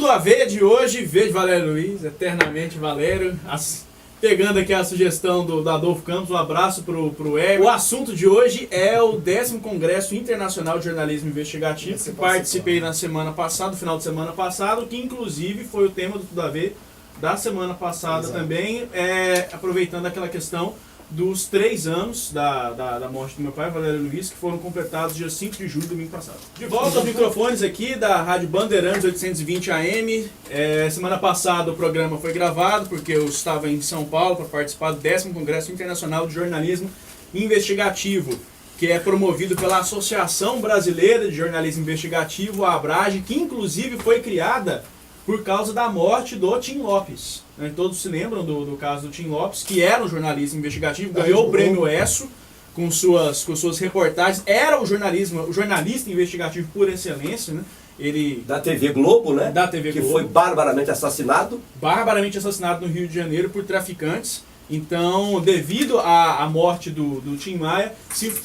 Tudo a ver de hoje, vejo Valério Luiz, eternamente Valério. Pegando aqui a sugestão do Adolfo Campos, um abraço pro Hélio. O assunto de hoje é o 10º Congresso Internacional de Jornalismo Investigativo, que participei na semana passada, no final de semana passado, que inclusive foi o tema do Tudo a Ver da semana passada. Exato. Também, aproveitando aquela questão dos 3 anos da morte do meu pai, Valério Luiz, que foram completados dia 5 de julho, domingo passado. De volta aos microfones aqui da Rádio Bandeirantes 820 AM. Semana passada o programa foi gravado, porque eu estava em São Paulo para participar do 10º Congresso Internacional de Jornalismo Investigativo, que é promovido pela Associação Brasileira de Jornalismo Investigativo, a ABRAGE, que inclusive foi criada por causa da morte do Tim Lopes. Todos se lembram do caso do Tim Lopes, que era um jornalista investigativo, ganhou o prêmio ESSO com suas reportagens, era o jornalista investigativo por excelência, né? Ele, da TV Globo, né? Da TV Globo. Que foi barbaramente assassinado. Barbaramente assassinado no Rio de Janeiro por traficantes. Então, devido à morte do Tim Maia,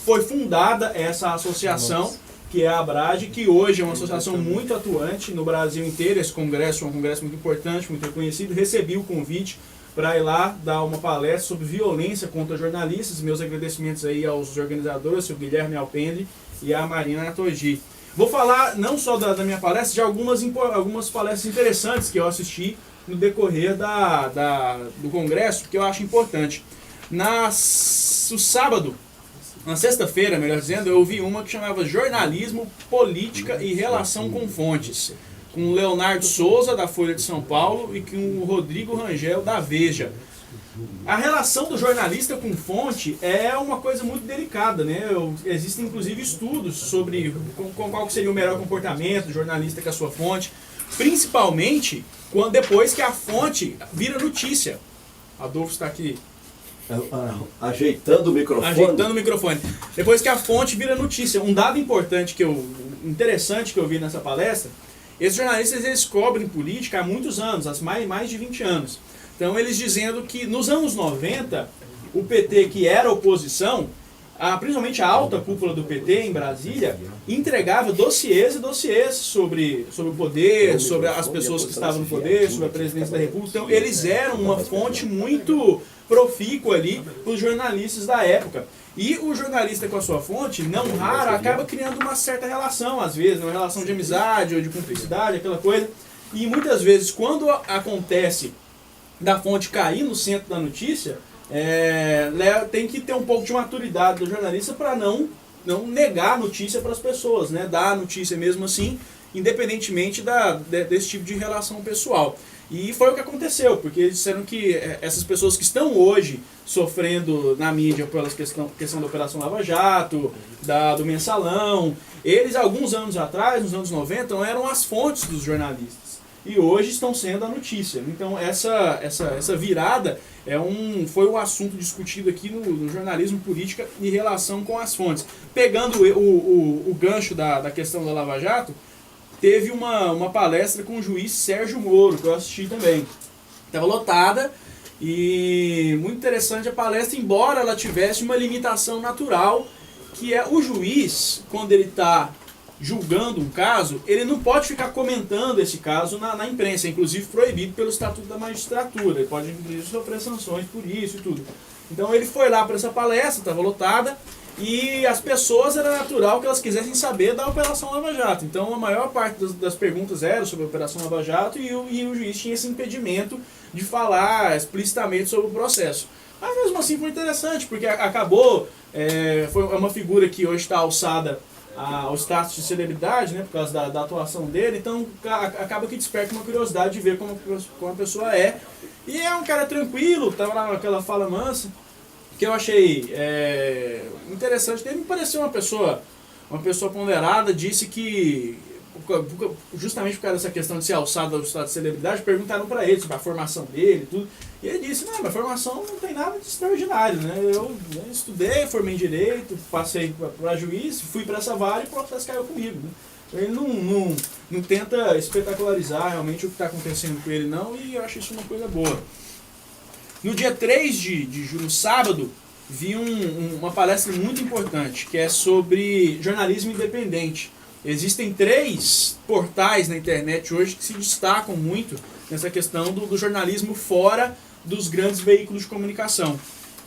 foi fundada essa associação. Nossa. Que é a ABRAGE, que hoje é uma associação muito atuante no Brasil inteiro. Esse congresso é um congresso muito importante, muito reconhecido. Recebi o convite para ir lá dar uma palestra sobre violência contra jornalistas. Meus agradecimentos aí aos organizadores, o Guilherme Alpendre e a Marina Natorgi. Vou falar não só da minha palestra, de algumas palestras interessantes que eu assisti no decorrer do congresso, que eu acho importante. No sábado, na sexta-feira, melhor dizendo, eu ouvi uma que chamava Jornalismo, Política e Relação com Fontes, com o Leonardo Souza, da Folha de São Paulo, e com o Rodrigo Rangel, da Veja. A relação do jornalista com fonte é uma coisa muito delicada, né? Existem, inclusive, estudos sobre qual seria o melhor comportamento do jornalista com a sua fonte, principalmente depois que a fonte vira notícia. Adolfo está aqui ajeitando o microfone. Depois que a fonte vira notícia. Um dado interessante que eu vi nessa palestra, esses jornalistas eles cobrem política há muitos anos, há mais de 20 anos. Então eles dizendo que nos anos 90, o PT, que era oposição, principalmente a alta cúpula do PT em Brasília, entregava dossiês sobre o poder, sobre as pessoas que estavam no poder, sobre a presidência da República. Então eles eram uma fonte muito profícua ali para os jornalistas da época. E o jornalista com a sua fonte, não raro, acaba criando uma certa relação, às vezes, uma relação de amizade ou de cumplicidade, aquela coisa. E muitas vezes, quando acontece da fonte cair no centro da notícia, tem que ter um pouco de maturidade do jornalista para não negar a notícia para as pessoas, né? Dar a notícia mesmo assim, independentemente desse tipo de relação pessoal. E foi o que aconteceu, porque eles disseram que essas pessoas que estão hoje sofrendo na mídia pela questão da Operação Lava Jato, do Mensalão, eles alguns anos atrás, nos anos 90, eram as fontes dos jornalistas. E hoje estão sendo a notícia. Então essa virada foi um assunto discutido aqui no jornalismo, política e relação com as fontes. Pegando o gancho da questão da Lava Jato, teve uma palestra com o juiz Sérgio Moro, que eu assisti também. Estava lotada e muito interessante a palestra, embora ela tivesse uma limitação natural, que é o juiz, quando ele está julgando um caso, ele não pode ficar comentando esse caso na imprensa, é inclusive proibido pelo Estatuto da Magistratura, ele pode inclusive sofrer sanções por isso e tudo. Então ele foi lá para essa palestra, estava lotada, e as pessoas, era natural que elas quisessem saber da Operação Lava Jato. Então a maior parte das perguntas era sobre a Operação Lava Jato e o juiz tinha esse impedimento de falar explicitamente sobre o processo. Mas mesmo assim foi interessante, porque acabou, foi uma figura que hoje está alçada ao status de celebridade, né, por causa da atuação dele, então acaba que desperta uma curiosidade de ver como a pessoa é. E é um cara tranquilo, estava lá naquela fala mansa, que eu achei interessante. Ele me pareceu uma pessoa ponderada, disse que, justamente por causa dessa questão de ser alçado ao estado de celebridade, perguntaram para ele sobre a formação dele e tudo. E ele disse, minha formação não tem nada de extraordinário, né? Eu estudei, formei em Direito, passei para juiz, fui para essa vara e o processo caiu comigo, né? Ele não tenta espetacularizar realmente o que está acontecendo com ele, não, e eu acho isso uma coisa boa. No dia 3 de julho, no sábado, vi uma palestra muito importante, que é sobre jornalismo independente, Existem 3 portais na internet hoje que se destacam muito nessa questão do jornalismo fora dos grandes veículos de comunicação,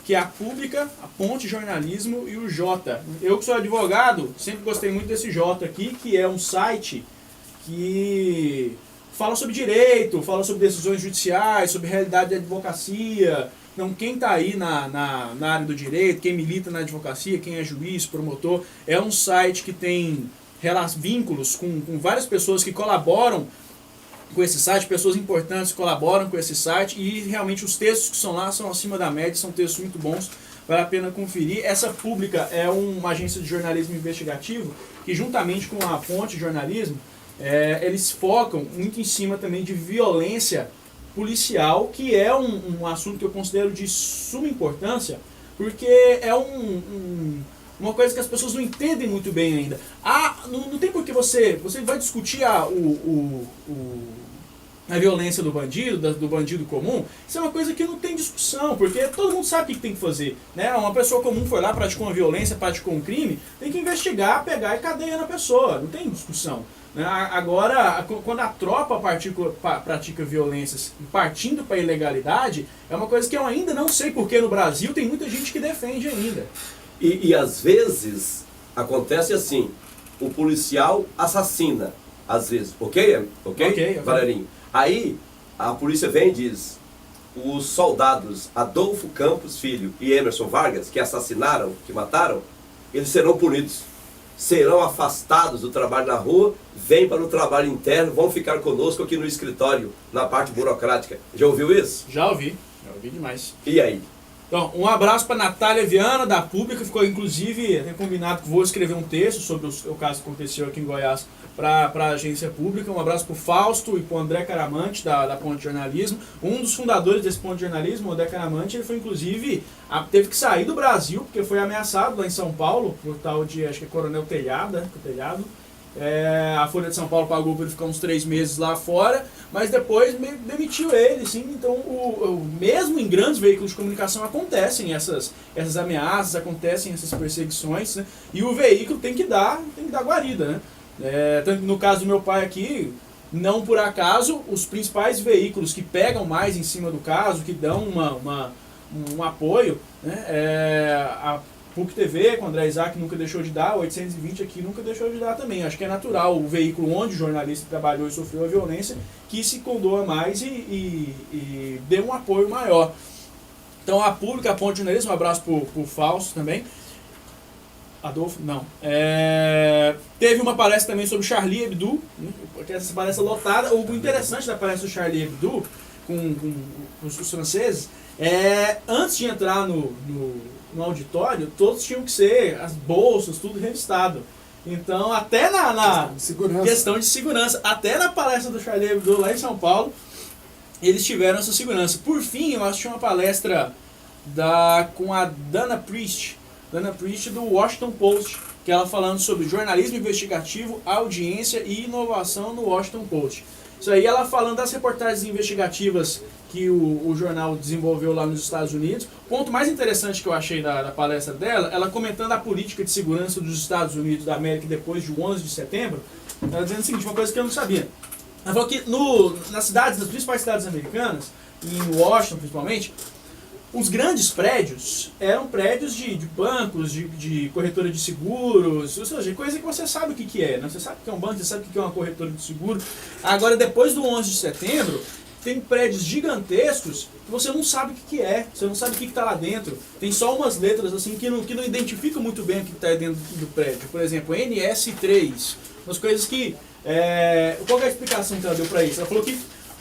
que é a Pública, a Ponte Jornalismo e o Jota. Eu que sou advogado, sempre gostei muito desse Jota aqui, que é um site que fala sobre direito, fala sobre decisões judiciais, sobre realidade da advocacia. Então, quem está aí na área do direito, quem milita na advocacia, quem é juiz, promotor, é um site que tem vínculos com várias pessoas que colaboram com esse site, pessoas importantes colaboram com esse site, e realmente os textos que são lá são acima da média, são textos muito bons, vale a pena conferir. Essa Pública é uma agência de jornalismo investigativo que, juntamente com a Ponte Jornalismo, eles focam muito em cima também de violência policial, que é um assunto que eu considero de suma importância, porque é uma coisa que as pessoas não entendem muito bem ainda. Não tem por que você vai discutir a violência do bandido comum. Isso é uma coisa que não tem discussão, porque todo mundo sabe o que tem que fazer, né? Uma pessoa comum foi lá, praticou uma violência, praticou um crime, tem que investigar, pegar e cadeia na pessoa, não tem discussão. Agora, quando a tropa pratica violências partindo para a ilegalidade, é uma coisa que eu ainda não sei porque no Brasil tem muita gente que defende ainda. E às vezes acontece assim, o policial assassina, às vezes, ok, Valerinho? Aí a polícia vem e diz, os soldados Adolfo Campos Filho e Emerson Vargas, que assassinaram, que mataram, eles serão punidos, serão afastados do trabalho na rua, vêm para o trabalho interno, vão ficar conosco aqui no escritório, na parte burocrática. Já ouviu isso? Já ouvi demais. E aí? Então, um abraço para Natália Viana, da Pública, ficou inclusive combinado que vou escrever um texto sobre o caso que aconteceu aqui em Goiás para a agência pública. Um abraço para o Fausto e para o André Caramante, da Ponte Jornalismo. Um dos fundadores desse Ponte Jornalismo, o André Caramante, ele foi inclusive, teve que sair do Brasil, porque foi ameaçado lá em São Paulo, por tal de, acho que é Coronel Telhado. A Folha de São Paulo pagou para ele ficar uns 3 meses lá fora, mas depois demitiu ele, sim. Então, mesmo em grandes veículos de comunicação acontecem essas ameaças, acontecem essas perseguições, né? E o veículo tem que dar guarida, né? Tanto no caso do meu pai aqui, não por acaso, os principais veículos que pegam mais em cima do caso, que dão um apoio, né? A PUC TV, com o André Isaac nunca deixou de dar, o 820 aqui nunca deixou de dar também. Acho que é natural o veículo onde o jornalista trabalhou e sofreu a violência que se condoa mais e dê um apoio maior. Então a Pública, a Ponte Jornalismo, um abraço pro Fausto também. Adolfo? Não. Teve uma palestra também sobre Charlie Hebdo, né? Essa palestra lotada. O interessante da palestra do Charlie Hebdo com os franceses antes de entrar no auditório, todos tinham que ser, as bolsas, tudo revistado. Então, até na questão de segurança, até na palestra do Charlie Hebdo lá em São Paulo, eles tiveram essa segurança. Por fim, eu assisti uma palestra com a Dana Priest do Washington Post, que ela falando sobre jornalismo investigativo, audiência e inovação no Washington Post. Isso aí ela falando das reportagens investigativas que o jornal desenvolveu lá nos Estados Unidos. O ponto mais interessante que eu achei da palestra dela, ela comentando a política de segurança dos Estados Unidos da América depois de 11 de setembro, ela dizendo o seguinte, uma coisa que eu não sabia. Ela falou que nas principais cidades americanas, em Washington principalmente, os grandes prédios eram prédios de bancos, de corretora de seguros, ou seja, coisa que você sabe o que é, né? Você sabe o que é um banco, você sabe o que é uma corretora de seguro. Agora, depois do 11 de setembro, tem prédios gigantescos que você não sabe o que é, você não sabe o que está lá dentro. Tem só umas letras assim que não identificam muito bem o que está dentro do prédio. Por exemplo, NS3, umas coisas que... qual é a explicação que ela deu para isso? Ela falou que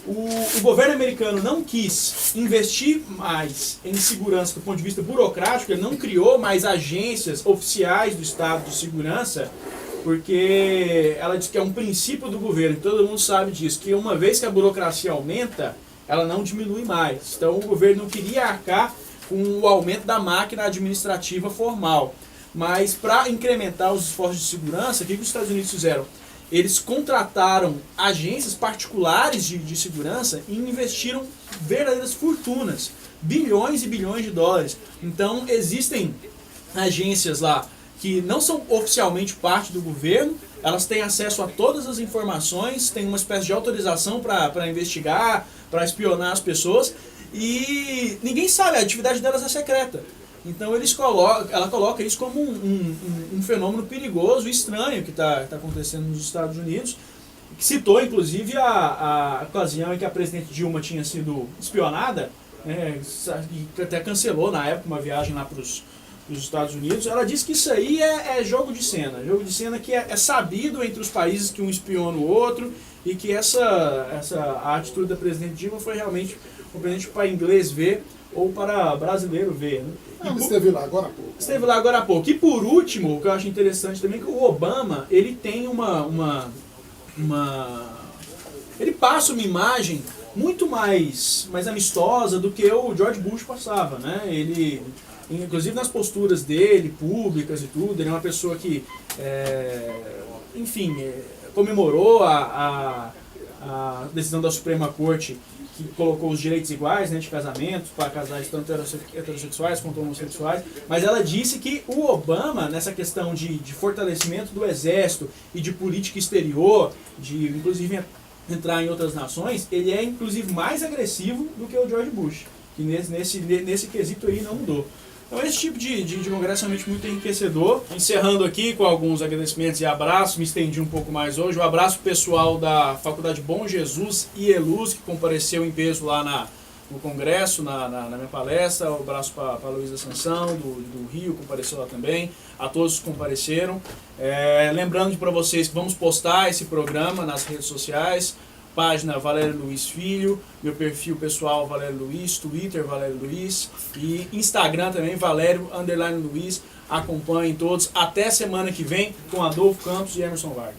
o governo americano não quis investir mais em segurança do ponto de vista burocrático, ele não criou mais agências oficiais do Estado de segurança, porque ela diz que é um princípio do governo, e todo mundo sabe disso, que uma vez que a burocracia aumenta, ela não diminui mais. Então o governo não queria arcar com o aumento da máquina administrativa formal. Mas para incrementar os esforços de segurança, o que os Estados Unidos fizeram? Eles contrataram agências particulares de segurança e investiram verdadeiras fortunas, bilhões e bilhões de dólares. Então existem agências lá que não são oficialmente parte do governo, elas têm acesso a todas as informações, têm uma espécie de autorização para investigar, para espionar as pessoas, e ninguém sabe, a atividade delas é secreta. Então ela coloca isso como um fenômeno perigoso e estranho que está acontecendo nos Estados Unidos. Citou, inclusive, a ocasião em que a presidente Dilma tinha sido espionada, né, e até cancelou, na época, uma viagem lá para os Estados Unidos. Ela disse que isso aí é jogo de cena que é sabido entre os países que um espiona o outro, e que a atitude da presidente Dilma foi realmente compreendente para inglês ver ou para brasileiro ver. Né? Ela esteve lá agora há pouco. Esteve lá agora há pouco. E por último, o que eu acho interessante também é que o Obama, ele tem ele passa uma imagem muito mais amistosa do que o George Bush passava, né? Ele, inclusive nas posturas dele, públicas e tudo, ele é uma pessoa que, comemorou a decisão da Suprema Corte que colocou os direitos iguais, né, de casamento para casais tanto heterossexuais quanto homossexuais, mas ela disse que o Obama, nessa questão de fortalecimento do exército e de política exterior, de inclusive entrar em outras nações, ele é inclusive mais agressivo do que o George Bush, que nesse quesito aí não mudou. Então esse tipo de congresso é realmente muito enriquecedor. Encerrando aqui com alguns agradecimentos e abraços, me estendi um pouco mais hoje. Um abraço pessoal da Faculdade Bom Jesus e Eluz, que compareceu em peso lá no congresso, na minha palestra. Um abraço para a Luísa Sansão, do Rio, compareceu lá também. A todos que compareceram. Lembrando para vocês que vamos postar esse programa nas redes sociais. Página Valério Luiz Filho, meu perfil pessoal Valério Luiz, Twitter Valério Luiz e Instagram também Valério_Luiz. Acompanhem todos. Até semana que vem com Adolfo Campos e Emerson Vargas.